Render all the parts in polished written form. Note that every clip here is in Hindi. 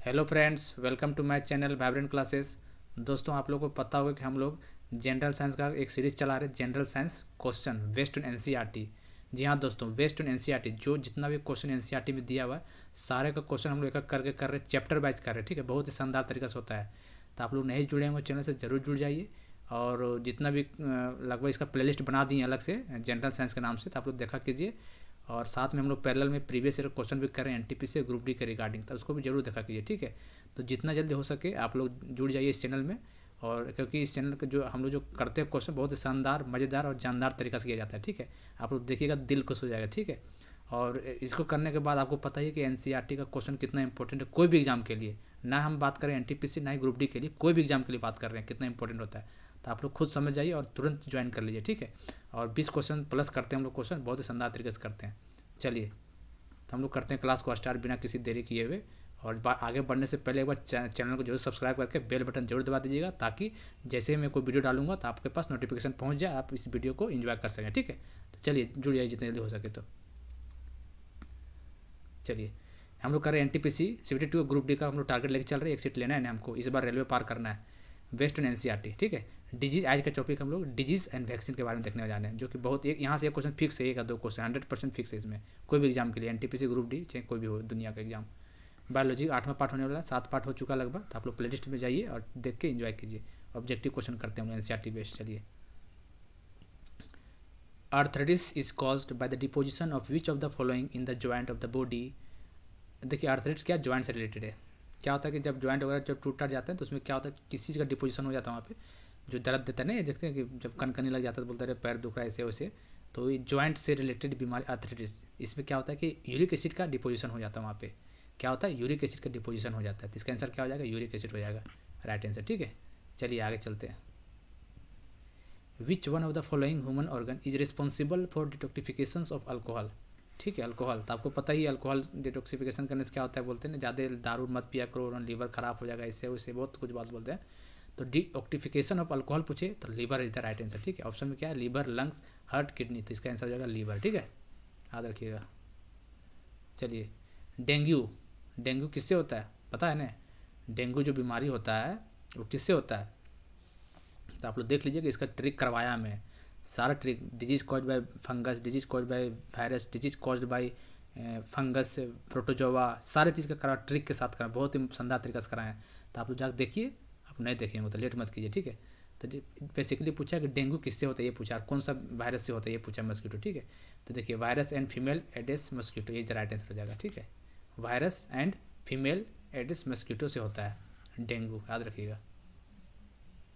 Hello friends, welcome to my channel vibrant classes. दोस्तों, आप लोगों को पता होगा कि हम लोग जनरल साइंस का एक सीरीज़ चला रहे हैं, general science question based on NCERT. जी हाँ दोस्तों, वेस्ट ऑन एनसीईआरटी जो जितना भी क्वेश्चन एनसीईआरटी में दिया हुआ है सारे का क्वेश्चन हम लोग एक एक करके कर रहे हैं, चैप्टर वाइज कर रहे हैं। ठीक है, बहुत ही शानदार तरीके से होता है। तो आप लोग नहीं जुड़े होंगे चैनल से, ज़रूर जुड़ जाइए। और जितना भी लगभग इसका प्लेलिस्ट बना दिए अलग से जनरल साइंस के नाम से, तो आप लोग देखा कीजिए। और साथ में हम लोग पैरेलल में प्रीवियस ईयर क्वेश्चन भी कर रहे हैं एनटीपी से, ग्रुप डी के रिगार्डिंग, तो उसको भी जरूर देखा कीजिए। ठीक है, तो जितना जल्दी हो सके आप लोग जुड़ जाइए इस चैनल में। और क्योंकि इस चैनल का जो हम लोग जो करते हैं क्वेश्चन बहुत ही शानदार, मज़ेदार और जानदार तरीका से किया जाता है। ठीक है, आप लोग देखिएगा, दिल खुश हो जाएगा। ठीक है, और इसको करने के बाद आपको पता ही है कि एनसीईआरटी का क्वेश्चन कितना इंपॉर्टेंट है कोई भी एग्जाम के लिए। ना हम बात करें एनटीपीसी ना ही ग्रुप डी के लिए, कोई भी एग्जाम के लिए बात कर रहे हैं कितना इंपॉर्टेंट होता है। तो आप लोग खुद समझ जाइए और तुरंत ज्वाइन कर लीजिए। ठीक है, और 20 क्वेश्चन प्लस करते हैं हम लोग, क्वेश्चन बहुत ही शानदार तरीके से करते हैं। चलिए, तो हम लोग करते हैं क्लास को स्टार्ट बिना किसी देरी किए हुए। और आगे बढ़ने से पहले एक बार चैनल को जरूर सब्सक्राइब करके बेल बटन जरूर दबा दीजिएगा, ताकि जैसे ही मैं कोई वीडियो डालूंगा तो आपके पास नोटिफिकेशन पहुंच जाए, आप इस वीडियो को एंजॉय कर सकें। ठीक है, तो चलिए जुड़ जाइए जितनी जल्दी हो सके। तो चलिए, हम लोग कर रहे हैं एनटीपीसी सीबीटी 2 ग्रुप डी का हम लोग टारगेट लेके चल रहे हैं। एक सीट लेना है ना हमको, इस बार रेलवे पार करना है, वेस्ट ऑन एनसीईआरटी। ठीक है, डिजीज आज का टॉपिक हम लोग डिजीज एंड वैक्सीन के बारे में देखने जाने हैं, जो कि बहुत एक यहाँ से एक क्वेश्चन फिक्स है, एक या दो क्वेश्चन 100% फिक्स है इसमें, कोई भी एग्जाम के लिए, एनटीपीसी ग्रुप डी चाहे कोई भी हो दुनिया का एग्जाम। बायोलॉजी 8वां पार्ट होने वाला है, 7 पार्ट हो चुका लगभग, तो आप लोग प्ले लिस्ट में जाइए और देख के एंजॉय कीजिए। ऑब्जेक्टिव क्वेश्चन करते हैं हम एनसीईआरटी बेस्ड। चलिए, arthritis is caused by the deposition of which of the following in the joint of the body. देखिए, आर्थराइटिस क्या, जॉइंट से रिलेटेड है। क्या होता है कि जब जॉइंट वगैरह जब टूट जाते हैं तो उसमें क्या होता है, किसी चीज़ का डिपोजिशन हो जाता है वहाँ पे, जो दर्द देता है ना, ये देखते हैं कि जब कनकनी लग जाता है तो बोलते हैं पैर दुख रहा है ऐसे वैसे। तो ये जॉइंट से रिलेटेड बीमारी आर्थराइटिस, इसमें क्या होता है कि यूरिक एसिड का डिपोजिशन हो जाता है वहाँ पे। क्या होता है, यूरिक एसिड का डिपोजिशन हो जाता है, तो इसका आंसर क्या हो जाएगा, यूरिक एसिड हो जाएगा राइट आंसर। ठीक है, चलिए आगे चलते हैं। Which one of the following human organ is responsible for detoxification of alcohol. ठीक है, अल्कोहल तो आपको पता ही है, अल्कोहल डिटॉक्सिफिकेशन करने से क्या होता है, बोलते हैं ना ज़्यादा दारू मत पिया करो, लीवर खराब हो जाएगा, इससे उससे बहुत कुछ बात बोलते हैं। तो डिटॉक्सिफिकेशन ऑफ अल्कोहल पूछे तो liver is the right answer. ठीक है, ऑप्शन में क्या है, लीवर, लंग्स, हार्ट, किडनी, तो इसका आंसर हो जाएगा लीवर। ठीक है, याद रखिएगा। चलिए, डेंगू, डेंगू किससे होता है पता है ना। डेंगू जो बीमारी होता है वो किससे होता है, तो आप लोग देख लीजिए कि इसका ट्रिक करवाया हमें, सारा trick, disease cause by fungus, disease cause by virus, disease cause by fungus, protozoa, सारे चीज़ का करा ट्रिक के साथ करा, बहुत ही शानदार तरीके से कराएं। तो आप लोग जाकर देखिए, आप नहीं देखेंगे तो लेट मत कीजिए। ठीक है, तो बेसिकली पूछा कि डेंगू किससे होता है ये पूछा, और कौन सा वायरस से होता है ये पूछा, मस्कीटो। ठीक है, तो देखिए virus and female Aedes mosquito, ये राइट आंसर हो जाएगा। ठीक है, virus and female Aedes mosquito से होता है डेंगू, याद रखिएगा।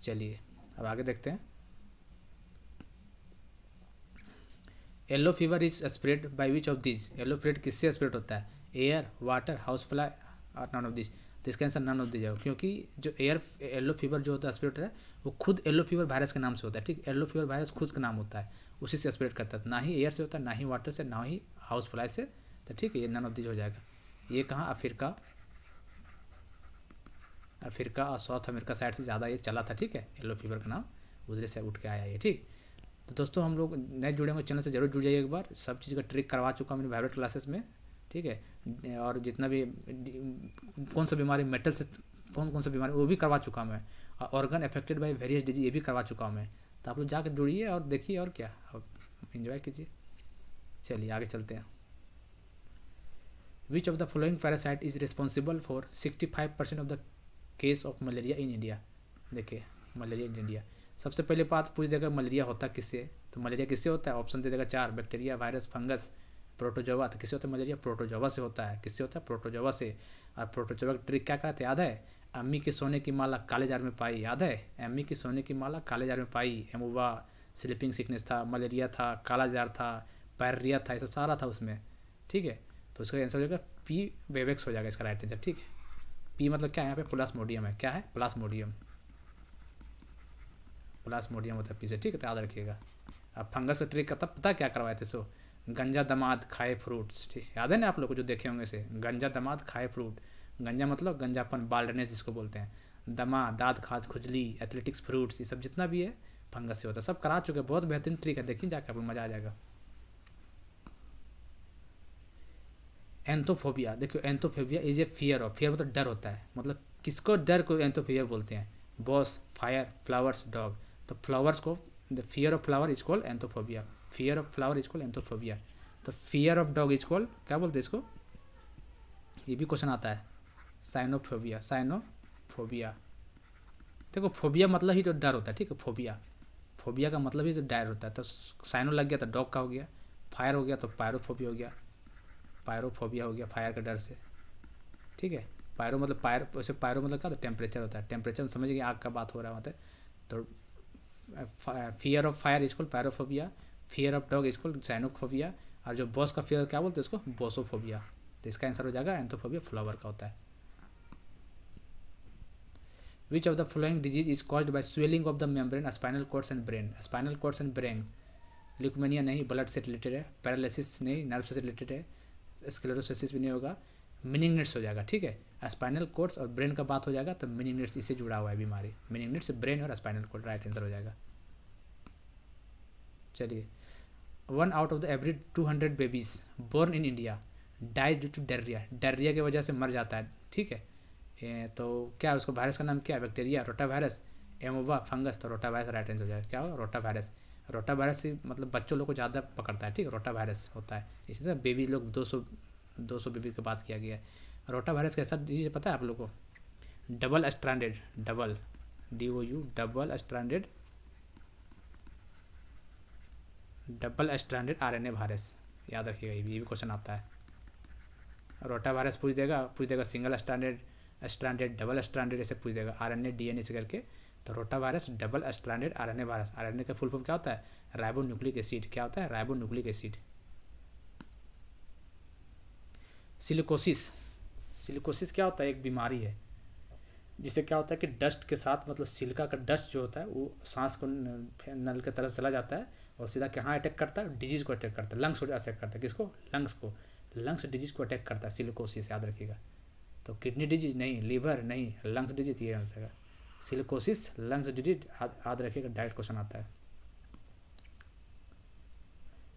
चलिए, अब आगे देखते हैं। Yellow fever is spread by which of this, yellow fever किससे स्प्रेड होता है, एयर, वाटर, हाउस फ्लाई और नन ऑफ दिस। तो इसका आंसर नन ऑफ दिस जाएगा, क्योंकि जो एयर येलो फीवर जो होता है स्प्रेड होता है वो खुद येलो फीवर वायरस के नाम से होता है। ठीक, येलो फीवर वायरस खुद का नाम होता है, उसी से स्प्रेड करता है, ना ही एयर से होता है, ना ही वाटर से, ना ही हाउस फ्लाई से। तो ठीक है, ये नन ऑफ दिस हो जाएगा। ये कहाँ, अफ्रीका, अफ्रीका और साउथ अमेरिका साइड से ज़्यादा ये चला था। ठीक है, येलो फीवर का नाम उधर से उठ के आया ये। ठीक, तो दोस्तों हम लोग नए जुड़े हुए चैनल से जरूर जुड़ जाइए एक बार, सब चीज़ का ट्रिक करवा चुका हूँ मैंने वाइब्रेट क्लासेस में। ठीक है, और जितना भी कौन सा बीमारी मेटल से, कौन कौन सा बीमारी वो भी करवा चुका हूँ मैं, और organ affected by various disease ये भी करवा चुका हूँ मैं। तो आप लोग जाकर जुड़िए और देखिए, और क्या, अब इंजॉय कीजिए। चलिए आगे चलते हैं। विच of the following parasite is responsible for 65% of the case of malaria in India. देखिए, मलेरिया इन इंडिया, सबसे पहले बात पूछ देगा मलेरिया होता किससे, तो मलेरिया किससे होता है, ऑप्शन दे देगा 4, बैक्टीरिया, वायरस, फंगस, प्रोटोजोवा। तो किससे होता है मलेरिया, प्रोटोजोवा से होता है। किससे होता है, प्रोटोजोवा से। और प्रोटोजोवा का ट्रिक क्या कराते याद है, अम्मी की सोने की माला काले जार में पाई, याद है, अम्मी की सोने की माला काले जार में पाई, एमुवा, स्लीपिंग सिकनेस था, मलेरिया था, काला जार था, पैरिया था, ये सब सारा था उसमें। ठीक है, तो इसका आंसर हो जाएगा पी वेवेक्स हो जाएगा इसका राइट आंसर। ठीक है, पी मतलब क्या है, यहाँ पे प्लास्मोडियम है, क्या है, प्लास्मोडियम, प्लास्मोडियम होता है पी से। ठीक है, तो याद रखिएगा। अब फंगस का ट्रिक का तब पता क्या करवाए थे, सो गंजा दमाद खाए फ्रूट्स। ठीक, याद है ना आप लोग को जो देखे होंगे से, गंजा दमाद खाए फ्रूट, गंजा मतलब गंजापन, बाल्डनेस जिसको बोलते हैं, दमा दाद खाज खुजली, एथलेटिक्स, फ्रूट्स, ये सब जितना भी है फंगस से होता है, सब करा चुके हैं, बहुत बेहतरीन ट्रिक है, देखिए जाकर आप लोग मज़ा आ जाएगा। एंथोफोबिया, देखो anthophobia is a fear of, fear मतलब डर होता है, मतलब किसको डर को एंथोफोबिया बोलते हैं, बॉस, फायर, फ्लावर्स, डॉग। तो फ्लावर्स को, the fear of flower is called anthophobia, fear of flower is called anthophobia. तो fear of dog is called क्या बोलते हैं इसको, ये भी क्वेश्चन आता है, साइनोफोबिया, साइनोफोबिया। देखो फोबिया मतलब ही तो डर होता है, ठीक है, फोबिया, फोबिया का मतलब ही तो डर होता है। तो साइनो लग गया तो डॉग का हो गया, फायर हो गया तो पायरोफोबिया हो गया, पायरोफोबिया हो गया फायर के डर से, ठीक है। पायरो मतलब फायर, वैसे पायरो मतलब क्या, तो टेम्परेचर होता है, टेम्परेचर समझ गए, आग का बात हो रहा होता है। तो fear of fire is called pyrophobia, fear of dog is called Sinophobia, और जो बॉस का फियर क्या बोलते हैं उसको, बोसोफोबिया। तो इसका आंसर हो जाएगा एंथोफोबिया फ्लावर का होता है। Which of the following disease is caused by swelling of the membrane, spinal cords and brain, spinal cords and brain. Leukaemia नहीं, ब्लड से रिलेटेड है, पैरालिसिस नहीं, नर्व से रिलेटेड है, स्क्लेरोसिस भी नहीं होगा, मेनिंगेट्स हो जाएगा, ठीक है। स्पाइनल कोड्स और ब्रेन का बात हो जाएगा तो मेनिंगेट्स इससे जुड़ा हुआ है बीमारी, मेनिंगेट्स ब्रेन और स्पाइनल कोड, राइट आंसर हो जाएगा। चलिए, 1 out of the every 200 babies born in India dies due to diarrhoea, diarrhoea की वजह से मर जाता है, ठीक है। तो क्या उसको वायरस का नाम क्या है, bacteria, rota virus, amoeba, fungus. तो रोटा वायरस राइट आंसर हो जाएगा, क्या हो, रोटा वायरस। रोटा वायरस से मतलब बच्चों लोग को ज़्यादा पकड़ता है, ठीक है, रोटा वायरस होता है। इसी तरह बेबी लोग 200 बेबी की बात किया गया है। रोटा वायरस कैसा डिजीज पता है आप लोगों को, double stranded, double DOU, double stranded RNA virus, याद रखिएगा, ये भी क्वेश्चन आता है। रोटा वायरस पूछ देगा सिंगल स्ट्रैंडेड, डबल स्ट्रैंडेड, ऐसे पूछ देगा, RNA DNA से करके। तो rota virus double stranded RNA virus, RNA का फुल फॉर्म क्या होता है, राइबो न्यूक्लिक एसिड, क्या होता है, ribo nucleic acid. Silicosis, silicosis क्या होता है, एक बीमारी है जिससे क्या होता है कि डस्ट के साथ, मतलब सिलिका का डस्ट जो होता है वो सांस को नल की तरफ चला जाता है और सीधा कहाँ अटैक करता है, डिजीज को अटैक करता है, लंग्स को अटैक करता है, किसको, लंग्स को, लंग्स डिजीज को अटैक करता है सिलिकोसिस, याद रखिएगा। तो किडनी डिजीज नहीं, लीवर नहीं, लंग्स डिजीज, ये आंसर है सिलिकोसिस, लंग्स डिजीज, याद रखिएगा, डायरेक्ट क्वेश्चन आता है।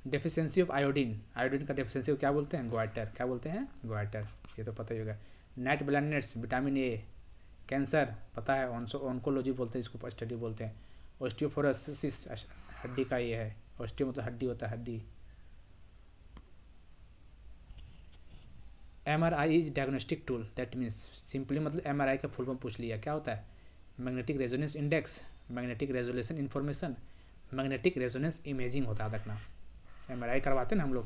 डेफिशिएंसी ऑफ आयोडीन, आयोडीन का डेफिशिएंसी को क्या बोलते हैं, ग्वाइटर, क्या बोलते हैं, ग्वाइटर, ये तो पता ही होगा। Night blindness, vitamin A, cancer पता है, ऑन्कोलॉजी बोलते हैं इसको, स्टडी बोलते हैं। ऑस्टियोपोरोसिस, हड्डी का ये है, ऑस्टियो मतलब हड्डी होता है, हड्डी। MRI is diagnostic tool, that means, simply मतलब MRI का फुल फॉर्म पूछ लिया, क्या होता है, magnetic resonance index, magnetic resolution information, magnetic resonance imaging होता है, देखना। MRI करवाते हैं ना हम लोग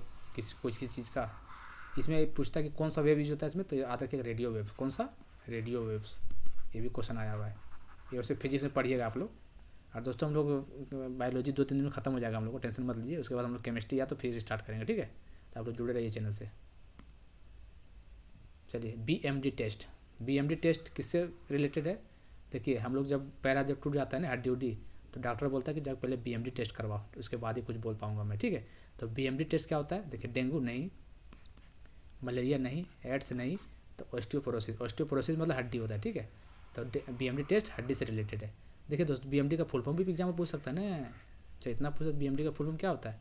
कुछ चीज़ का, इसमें पूछता है कि कौन सा वेव यूज होता है इसमें, तो याद रखिएगा रेडियो वेव्स, कौन सा, रेडियो वेव्स, ये भी क्वेश्चन आया हुआ है। ये और सिर्फ फिजिक्स में पढ़िएगा आप लोग। और दोस्तों हम लोग बायोलॉजी 2-3 दिन में खत्म हो जाएगा हम लोग को, टेंशन मत लीजिए, उसके बाद हम लोग केमिस्ट्री या तो फिजिक्स स्टार्ट करेंगे, ठीक है। तो आप लोग जुड़े रहिए चैनल से। चलिए, BMD टेस्ट, BMD टेस्ट किससे रिलेटेड है, देखिए हम लोग जब पैरा जब टूट जाता है ना, हड्डी उड्डी, तो डॉक्टर बोलता है कि जब पहले BMD टेस्ट करवाओ, तो उसके बाद ही कुछ बोल पाऊंगा मैं, ठीक है। तो BMD टेस्ट क्या होता है, देखिए, डेंगू नहीं, मलेरिया नहीं, एड्स नहीं, तो ऑस्टियोपोरोसिस, ऑस्टियोपोरोसिस मतलब हड्डी होता है, ठीक है। तो BMD टेस्ट हड्डी से रिलेटेड है। देखिए दोस्तों, BMD का फुल फॉर्म भी एग्जाम में पूछ सकता है ना, अच्छा इतना पूछ, BMD का फुल फॉर्म क्या होता है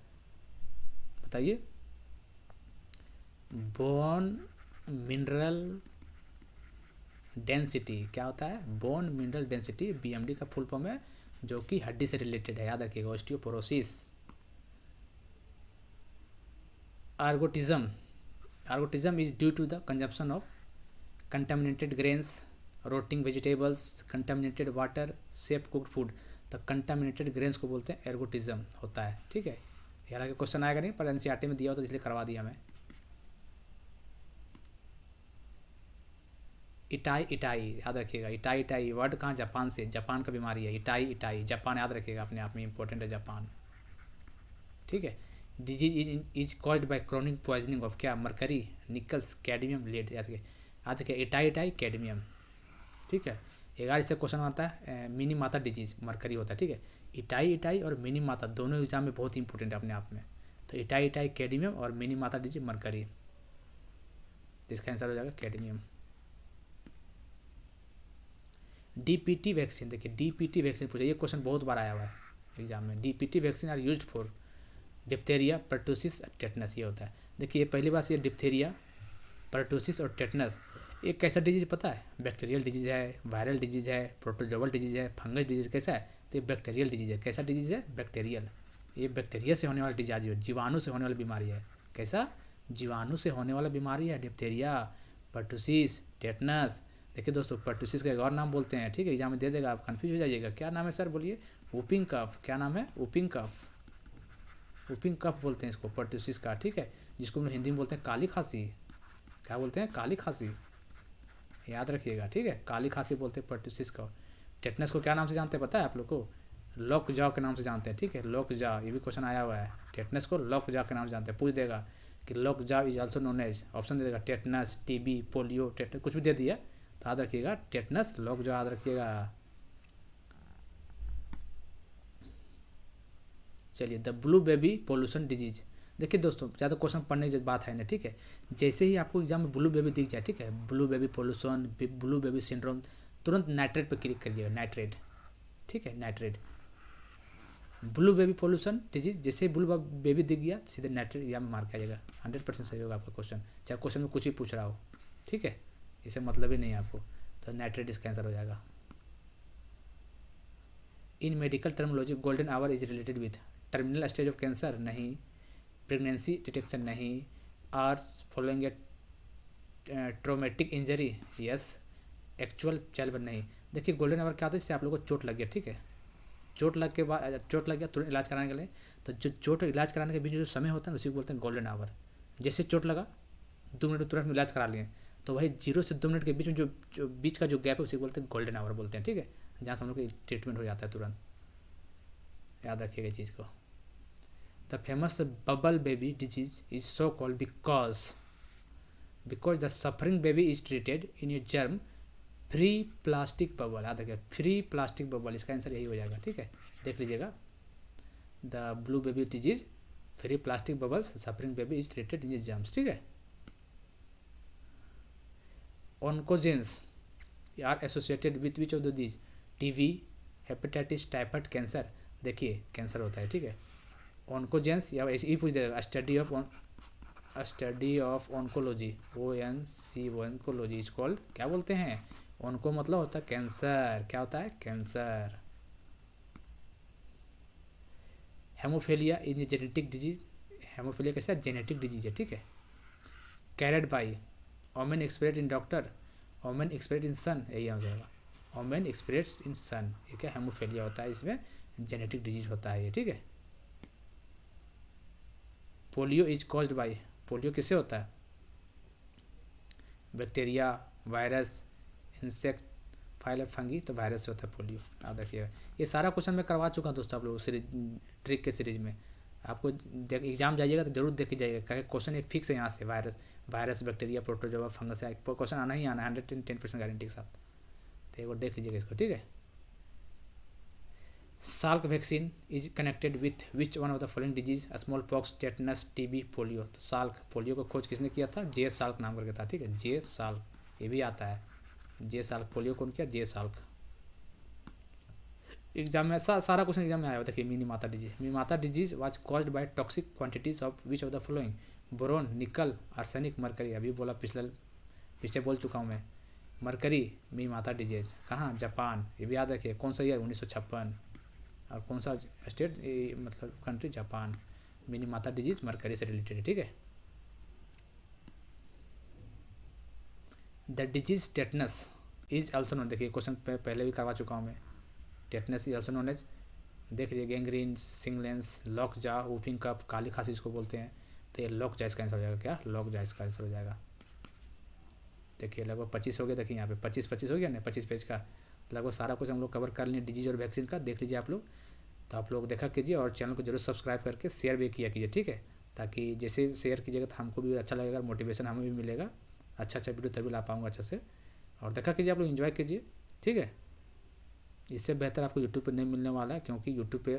बताइए, बोन मिनरल डेंसिटी, क्या होता है, बोन मिनरल डेंसिटी, BMD का फुल फॉर्म है, जो कि हड्डी से रिलेटेड है, याद रखिएगा, osteoporosis. Ergotism, ergotism is due to the consumption of contaminated grains, rotting vegetables, contaminated water, safe cooked food. तो कंटामिनेटेड ग्रेन्स को बोलते हैं एर्गोटिज्म होता है, ठीक है। हालांकि क्वेश्चन आएगा नहीं, पर NCERT में दिया हो तो इसलिए करवा दिया मैं। इटाई याद रखिएगा, इटाई वर्ड कहाँ, जापान से, जापान का बीमारी है इटाई, जापान याद रखिएगा, अपने आप में इंपॉर्टेंट है जापान, ठीक है। Disease is caused bye chronic poisoning of क्या, मरकरी, निकल्स, कैडमियम, लेड, याद रखिए, इटाई कैडमियम, ठीक है। 11 से क्वेश्चन आता है, मिनी माता डिजीज, मरकरी होता है, ठीक है। इटाई और मिनी माता दोनों एग्जाम में बहुत इंपॉर्टेंट है अपने आप में। तो इटाई कैडमियम और मिनी माता डिजीज मरकरी, जिसका आंसर हो जाएगा कैडमियम। DPT वैक्सीन, देखिए DPT वैक्सीन पूछा, ये क्वेश्चन बहुत बार आया हुआ है एग्जाम में। DPT vaccine are used for diphtheria, pertussis, tetanus, ये होता है। देखिए पहली बात, ये डिप्थेरिया पर्टूसिस और टेटनस एक कैसा डिजीज पता है? बैक्टीरियल डिजीज है, वायरल डिजीज है, प्रोटोजोवल डिजीज है, फंगस डिजीज कैसा है? तो ये बैक्टीरियल डिजीज है। कैसा डिजीज है? बैक्टीरियल। ये बैक्टीरिया से होने वाला डिजीज है, जीवाणु से होने वाली बीमारी है। कैसा? जीवाणु से होने वाला बीमारी है डिप्थीरिया, पर्टूसिस, टेटनस। देखिए दोस्तों, पर्टूसिस का एक और नाम बोलते हैं, ठीक है, एग्जाम में दे देगा, आप कन्फ्यूज हो जाइएगा। क्या नाम है सर? बोलिए। Whooping cough. क्या नाम है? Whooping cough. वूपिंग कफ बोलते हैं इसको, पर्टूसिस का, ठीक है, जिसको हम हिंदी में बोलते हैं काली खांसी। क्या बोलते हैं? काली खांसी, याद रखिएगा, ठीक है, काली खांसी बोलते हैं पर्टूसिस को। टेटनस को क्या नाम से जानते हैं पता है आप लोग को? लॉक जॉ के नाम से जानते हैं, ठीक है, लॉक जॉ, ये भी क्वेश्चन आया हुआ है। टेटनस को लॉक जॉ के नाम से जानते हैं, पूछ देगा कि lockjaw is also known as, option दे देगा टेटनस, टीबी, पोलियो, टेटनस, कुछ भी दे दिया तो याद रखिएगा टेटनस, लॉक जॉ याद रखिएगा। चलिए, the blue baby pollution disease. देखिए दोस्तों, ज़्यादा क्वेश्चन पढ़ने की बात है ना, ठीक है, जैसे ही आपको एग्जाम में ब्लू बेबी दिख जाए, ठीक है, blue baby pollution, blue baby syndrome, तुरंत नाइट्रेट पर क्लिक करिएगा, नाइट्रेट, ठीक है, nitrate. Blue baby pollution disease, जैसे ही ब्लू बेबी दिख गया सीधे नाइट्रेट एग्जाम में मार्क आ जाएगा। 100% सही होगा आपका क्वेश्चन, चाहे क्वेश्चन में कुछ ही पूछ रहा हो, ठीक है, इसे मतलब ही नहीं है आपको, तो नाइट्रेट इसका आंसर हो जाएगा। In medical terminology golden hour is related with terminal stage of cancer, नहीं, प्रेगनेंसी डिटेक्शन, नहीं, hours following a traumatic injury, yes, actual childbirth, नहीं। देखिए गोल्डन आवर क्या होता है? इससे आप लोगों को चोट लग गया, ठीक है, चोट लग के बाद, चोट लग गया तुरंत इलाज कराने के लिए, तो जो चोट इलाज कराने के बीच में जो समय होता है उसी को बोलते हैं गोल्डन आवर। जैसे चोट लगा 2 मिनट में तुरंत इलाज करा लिए, तो वही 0 से 2 मिनट के बीच में जो बीच का जो गैप है उसी को बोलते हैं गोल्डन आवर बोलते हैं, ठीक है, जहाँ से हम लोग को ट्रीटमेंट हो जाता है तुरंत, याद रखिएगा इस चीज़ को। The famous bubble baby disease is so called because the suffering baby is treated in a germ free plastic bubble, याद रखिएगा, फ्री प्लास्टिक बबल, इसका आंसर यही हो जाएगा, ठीक है, देख लीजिएगा। The blue baby disease free plastic bubbles suffering baby is treated in a germs, ठीक है। Oncogens are associated with which of the these? TV, hepatitis, typhoid, cancer. देखिए कैंसर होता है, ठीक है। ऑन्कोजेंस या ऐसे ही पूछ देगा, study of oncology, ONC, oncology is called, क्या बोलते हैं? ऑन्को मतलब होता है कैंसर, क्या होता है? Cancer. Hemophilia is a genetic disease, hemophilia कैसा? जेनेटिक डिजीज है, ठीक है। Carried by women express in doctor, women express in son, यही हो जाएगा, ओमेन एक्सप्रेस इन सन, ये क्या? हेमोफीलिया होता है, इसमें जेनेटिक डिजीज होता है ये, ठीक है। Polio is caused by, polio किससे होता है? Bacteria, virus, insect, filer, fungi, तो वायरस से होता है पोलियो, याद रखिएगा। ये सारा क्वेश्चन मैं करवा चुका हूँ दोस्तों आप लोग सीरीज, ट्रिक के सीरीज में। आपको एग्जाम जाइएगा तो जरूर देख के जाइएगा, क्योंकि क्वेश्चन एक फिक्स है यहाँ से, वायरस, बैक्टीरिया, प्रोटोजोआ, फंगस है, क्वेश्चन आना ही आना है 110% गारंटी के साथ, तो एक बार देख लीजिएगा इसको, ठीक है। Salk vaccine is connected with which one of the following disease? Small pox, tetanus, TB, polio. तो साल्क, पोलियो को खोज किसने किया था? जे साल्क नाम करके था, ठीक है, जे साल्क, ये भी आता है, जे साल्क। पोलियो कौन किया? जे साल्क। एग्जाम में सारा क्वेश्चन एग्जाम में आया हुआ, देखिए Minimata disease was caused by toxic quantities of which of the following? Boron, निकल, आर्सेनिक, मरकरी। अभी बोला, पीछे बोल चुका हूँ मैं, मरकरी, मिनीमाता डिजीज। कहाँ? जापान, ये भी याद रखिए। कौन सा ईयर? 1956। और कौन सा स्टेट, मतलब country? Japan. Minamata disease mercury से रिलेटेड है, ठीक है। The disease tetanus is also known, देखिए क्वेश्चन पहले भी करवा चुका हूँ मैं, tetanus is also known as, देख लीजिए, gangrene, shingles, lockjaw, whooping cough, काली खांसी इसको बोलते हैं, तो ये लॉक जा इसका आंसर हो जाएगा, क्या? लॉक जा इसका आंसर हो जाएगा। देखिए लगभग 25 हो गया, देखिए यहाँ पे 25 हो गया ना, 25 पेज का लगभग सारा कुछ हम लोग कवर कर लिए डिजीज और वैक्सीन का, देख लीजिए आप लोग। तो आप लोग देखा कीजिए और चैनल को जरूर सब्सक्राइब करके शेयर भी किया कीजिए, ठीक है, ताकि जैसे शेयर कीजिएगा तो हमको भी अच्छा लगेगा, मोटिवेशन हमें भी मिलेगा, अच्छा वीडियो तभी ला पाऊँगा अच्छे से। और देखा कीजिए आप लोग, इन्जॉय कीजिए, ठीक है। इससे बेहतर आपको यूट्यूब पर नहीं मिलने वाला है, क्योंकि यूट्यूब पे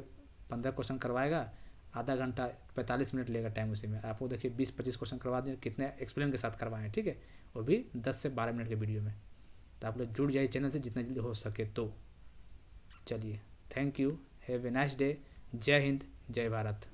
15 क्वेश्चन करवाएगा, आधा घंटा 45 मिनट लेगा टाइम उसी में। आपको देखिए 20-25 क्वेश्चन करवा दें, कितने एक्सप्लेन के साथ करवाएं, ठीक है, वो भी 10 से 12 मिनट के वीडियो में। तो आप लोग जुड़ जाइए चैनल से जितना जल्दी हो सके तो। चलिए, thank you, have a nice day, जय हिंद, जय भारत।